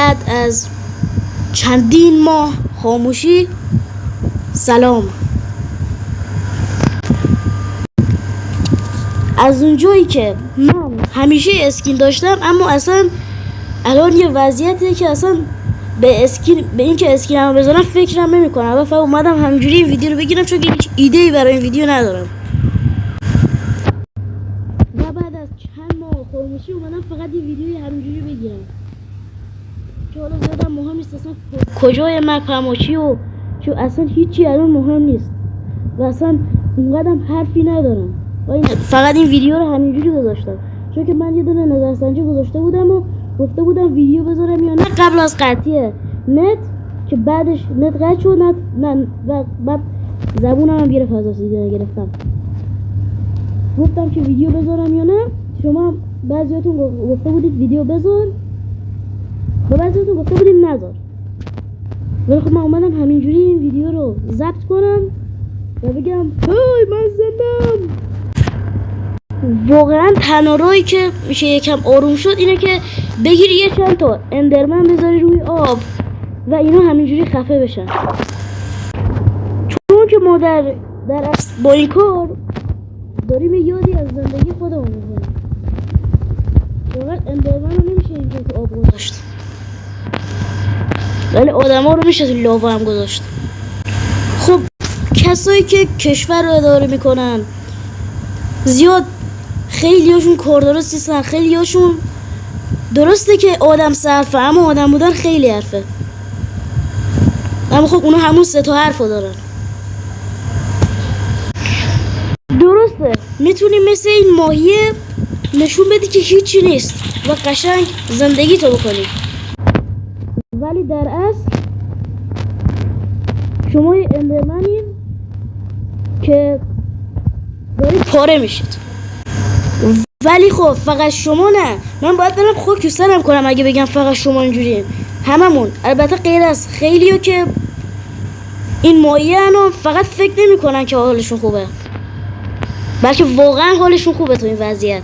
بعد از چندین ماه خاموشی سلام. از اونجایی که من همیشه اسکین داشتم اما اصلا الان یه وضعیتیه که اصلا به این که اسکینمو بزنم فکرم نمی‌کنم و فقط اومدم همینجوری این ویدیو رو بگیرم چون هیچ ایده‌ای برای این ویدیو ندارم. و بعد از چند ماه خاموشی اومدم فقط یه ویدیوی همینجوری بگیرم که حالا زیادم مهم نیست اصلا کجای مپ و چی و چون اصلا هیچی الان مهم نیست و اصلا اونقدرم حرفی ندارم و فقط این ویدیو رو همینجوری گذاشتم چون که من یه دونه نظرسنجی گذاشته بودم و گفته بودم ویدیو بذارم یا نه قبل از قطعی نت که بعدش نت قطع شد نه و بعد زبونم هم گرفت از دیگه گرفتم گفتم که ویدیو بذارم یا نه. شما بعضیاتون گفته بودید ویدیو بذار و بعضیاتون گفته بودید نذار ولی خب من اومدم همینجوری این ویدیو رو ضبط کنم و بگم هی من زندم. واقعا تنها راهی که میشه یکم آروم شد اینه که بگیری یه چند تا اندرمن بذاری روی آب و اینا همینجوری خفه بشن چون که ما در با این کار داریم یادی از زندگی خودمون میکنیم. واقعا اندرمن رو نمیشه اینجا تو آب گذاشت ولی آدم ها رو میشه تو لاوا هم گذاشت. خب کسایی که کشور رو اداره میکنن زیاد خیلی هاشون کار درست نیستن، خیلی هاشون درسته که آدم صرفه اما آدم بودن خیلی حرفه اما خب اونا همون 3 تا حرف رو دارن. درسته میتونی مثل این ماهیه نشون بدی که هیچی نیست و قشنگ زندگی تو بکنی ولی در اصل شما یه اندرمنید که دارید پاره میشید. ولی خب فقط شما نه، من باید برم خود تو سرم کنم اگه بگم فقط شما اینجوریه. هممون، البته غیر از خیلیو که این مایه هنو فقط فکر نمی کنن که حالشون خوبه بلکه واقعا حالشون خوبه تو این وضعیت.